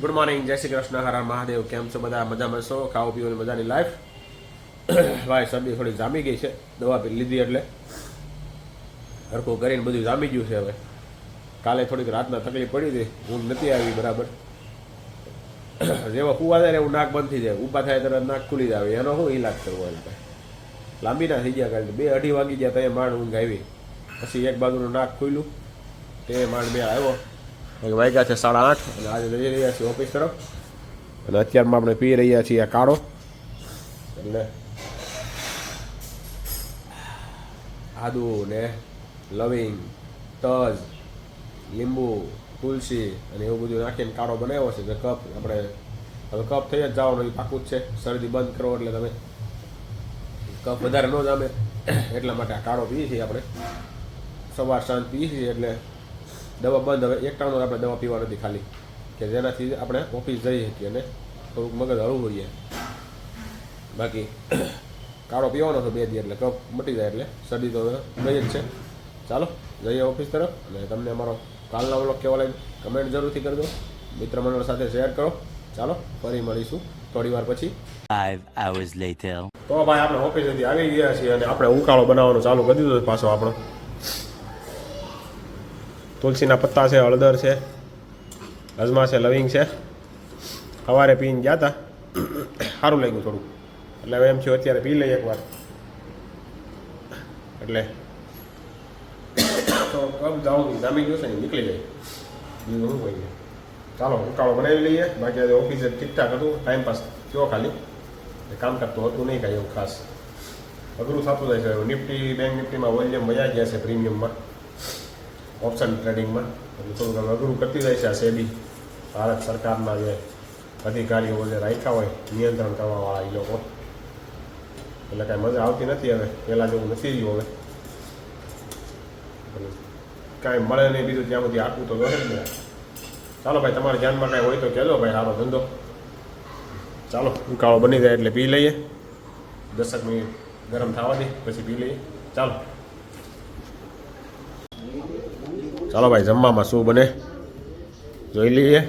Good morning, જય શ્રી કૃષ્ણ, હર હર મહાદેવ. કેમ છો બધા? મજામાં છો? ખાઓ પીવાની મજાની લાઈફ. ભાઈ શરદી થોડી જામી ગઈ છે, દવા પી લીધી એટલે હરખું કરીને બધું જામી ગયું છે. હવે કાલે થોડીક રાતના તકલીફ પડી હતી, ઊંઘ નથી આવી બરાબર. જેવા કુવા જાય એવું નાક બંધ થઈ જાય, ઊભા થાય તરત નાક ખુલી જાય. એનો શું ઈલાજ કરવો? એમ લાંબી ના થઈ ગયા, કારણ કે 2-2:30 વાગી ગયા તો માંડ ઊંઘ આવી. પછી એક બાજુનું નાક ખુલ્યું તે માંડ બે આવ્યો. વાગ્યા છે 8:30 અને આજે જઈ રહ્યા છીએ ઓફિસ તરફ. અને અત્યારમાં આપણે પી રહ્યા છીએ આ કાળો, એટલે આદુ ને લવિંગ, તજ, લીંબુ, તુલસી અને એવું બધું નાખીને કાળો બનાવ્યો છે. જે કપ આપણે હવે કપ થઈ જ જવાનો એ પાકું જ છે. શરદી બંધ કરો એટલે તમે કપ વધારે ન જામે એટલા માટે આ કાળો પીએ છીએ આપણે. સવાર સાંજ પીએ છીએ એટલે દવા બંધ. હવે એક ટાણું આપણે દવા પીવા નથી, ખાલી કે જેનાથી આપણે ઓફિસ જઈ શકીએ અને થોડુંક મગજ હળવું હોઈએ. બાકી કાળો પીવાનો હતો 2 દી એટલે કફ મટી જાય, એટલે શરદી તો ગઈ જ છે. ચાલો જઈએ ઓફિસ તરફ. અને તમને અમારો કાલના વ્લોગ કેવો લાગે કમેન્ટ જરૂરથી કરજો, મિત્ર મંડળ સાથે શેર કરો. ચાલો ફરી મળીશું થોડી વાર પછી. 5 hours later. તો ભાઈ આપણે ઓફિસેથી આવી ગયા છીએ અને આપણે ઉકાળો બનાવવાનું ચાલુ કરી દીધું પાછો. આપણો તુલસીના પત્તા છે, હળદર છે, અજમા છે, લવિંગ છે. સવારે પીને ગયા હતા, સારું લાગ્યું થોડું, એટલે હવે એમ થયું અત્યારે પી લઈએ એકવાર. એટલે તો કબ જાઉં જામી ગયું છે ને નીકળી જાય બીજું શું કહીએ. ચાલો ઉકાળો બનાવી લઈએ. બાકી આજે ઓફિસે ઠીકઠાક હતું, ટાઈમપાસ થયો ખાલી, કામકાજ તો હતું નહીં કાંઈ એવું ખાસ. અઘરું થતું જાય છે. નિફ્ટી બેંક નિફ્ટીમાં વોલ્યુમ વયા ગયા છે, પ્રીમિયમમાં ઓપ્શન ટ્રેડિંગમાં. એટલે થોડુંક અઘરું કરતી જાય છે આ સેબી, ભારત સરકારના જે અધિકારીઓ જે રાખ્યા હોય નિયંત્રણ કરવાવાળા એ લોકો. એટલે કાંઈ મજા આવતી નથી હવે, પહેલાં જેવું નથી રહ્યું હવે. કાંઈ મળે નહીં બીજું ત્યાં બધી આપવું તો ગમે જ ને. ચાલો ભાઈ, તમારા ધ્યાનમાં કાંઈ હોય તો કહેજો ભાઈ, સારો ધંધો. ચાલો ઉકાળો બની જાય એટલે પી લઈએ. 10 મિનિટ ગરમ થવા દે પછી પી લઈએ. ચાલો ચાલો ભાઈ, જમવામાં શું બને જોઈ લઈએ.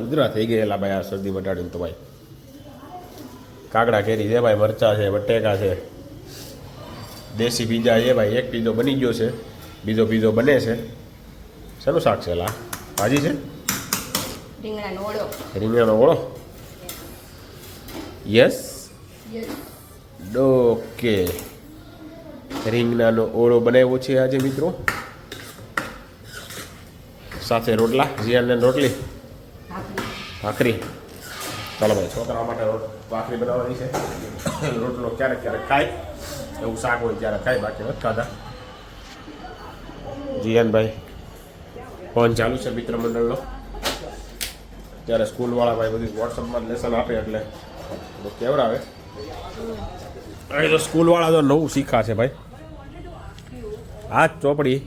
ઉધરા થઈ ગયેલા ભાઈ આ શરદી મટાડીને તો ભાઈ. કાકડા કેરી છે ભાઈ, મરચા છે, બટેકા છે, દેશી પીઝા છે ભાઈ. એક પીઝો બની ગયો છે, બીજો પીઝો બને છે. શેનું શાક છે? લા ભાજી છે, રીંગણાનો ઓળો. યસ ઓકે, રીંગણાનો ઓળો બનાવ્યો છે આજે મિત્રો. સાથે રોટલા, જીયાને રોટલી, ભાખરી. ચાલો ભાઈ, છોકરાઓ માટે ભાખરી બનાવવાની છે. રોટલો ક્યારેક ક્યારેક ખાય, એવું શાક હોય ત્યારે ખાય, બાકી નથી ખાધા. જીયાનભાઈ ફોન ચાલુ છે મિત્ર મંડળનો. ત્યારે સ્કૂલવાળા ભાઈ બધું વોટ્સઅપમાં લેસન આપે એટલે કેવડાવે. અહીં તો સ્કૂલવાળા તો નવું શીખાશે ભાઈ. આ ચોપડી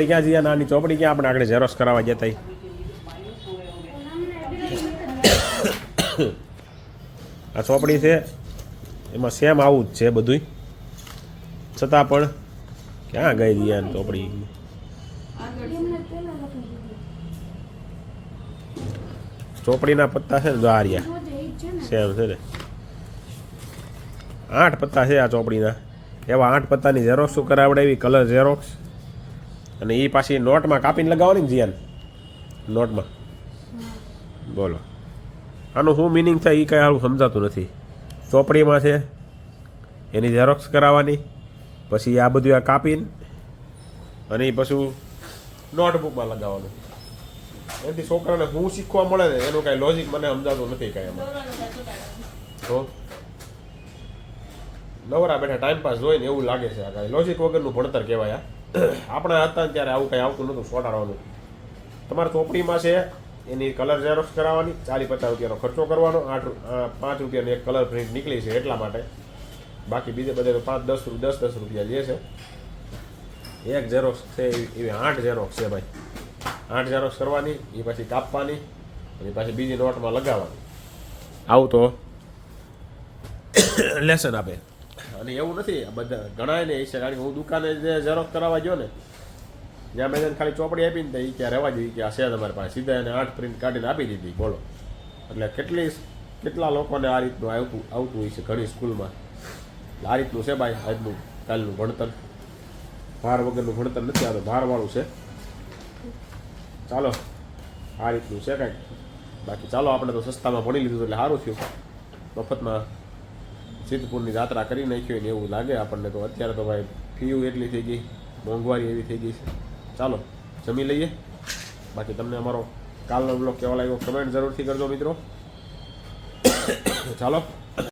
ક્યાં જઈએ? નાની ચોપડી ક્યાં આપણે આગળ ઝેરોક્સ કરાવવા જતા? આ ચોપડી છે, એમાં સેમ આવું જ છે બધું, છતાં પણ ક્યાં ગઈ રહ્યા ચોપડી? ચોપડીના પત્તા છે ને દ્વારિયા સેમ છે ને. 8 પત્તા છે આ ચોપડીના. એવા 8 પત્તાની ઝેરોક્સ કરાવડાવી, કલર ઝેરોક્સ. અને એ પાછી નોટમાં કાપીને લગાવવાની ને જીયાન નોટમાં. બોલો આનું શું મિનિંગ થાય એ કાંઈ સારું સમજાતું નથી. ચોપડીમાં છે એની ઝેરોક્સ કરાવવાની, પછી આ બધું આ કાપીને અને એ પછી નોટબુકમાં લગાવવાનું. એનાથી છોકરાને શું શીખવા મળે ને એનું કાંઈ લોજિક મને સમજાતું નથી કાંઈ એમાં. તો નવરા બેઠા ટાઈમપાસ જોઈને એવું લાગે છે આ કાંઈ લોજિક વગરનું ભણતર કહેવાય. આપણે હતા ત્યારે આવું કંઈ આવતું નહોતું સોટાડવાનું. તમારે ચોપડીમાં છે એની કલર ઝેરોક્સ કરાવવાની, 40-50 રૂપિયાનો ખર્ચો કરવાનો. 5 રૂપિયાની એક કલર પ્રિન્ટ નીકળી છે એટલા માટે. બાકી બીજે બધે તો 5-10 રૂપિયા લે છે. એક ઝેરોક્સ છે એવી 8 ઝેરોક્સ છે ભાઈ. 8 ઝેરોક્સ કરવાની, એ પછી કાપવાની અને પાછી બીજી નોટમાં લગાવવાની. આવું તો લેસન આપે. અને એવું નથી, બધા ઘણા ને છે, કારણ કે હું દુકાને જે ઝેરોક્સ કરાવવા ગયો ને જ્યાં મેં એને ખાલી ચોપડી આપી ને તો એ ક્યાં રહેવા જોઈએ કે આ છે તમારી પાસે, સીધા એને 8 પ્રિન્ટ કાઢીને આપી દીધી. બોલો એટલે કેટલા લોકોને આ રીતનું આવતું હોય છે ઘણી સ્કૂલમાં. એટલે આ રીતનું છે ભાઈ આજનું કાલનું ભણતર. ભાર વગરનું ભણતર નથી, આ તો ભારવાળું છે. ચાલો આ રીતનું છે કાંઈક. બાકી ચાલો આપણે તો સસ્તામાં ભણી લીધું એટલે સારું થયું. મફતમાં સિદ્ધપુરની યાત્રા કરી નાખી હોય ને એવું લાગે આપણને. તો અત્યારે તો ભાઈ ફીયું એટલી થઈ ગઈ, મોંઘવારી એવી થઈ ગઈ છે. ચાલો જમી લઈએ. બાકી તમને અમારો કાલનો બ્લોગ કેવો લાગ્યો કમેન્ટ જરૂરથી કરજો મિત્રો. ચાલો.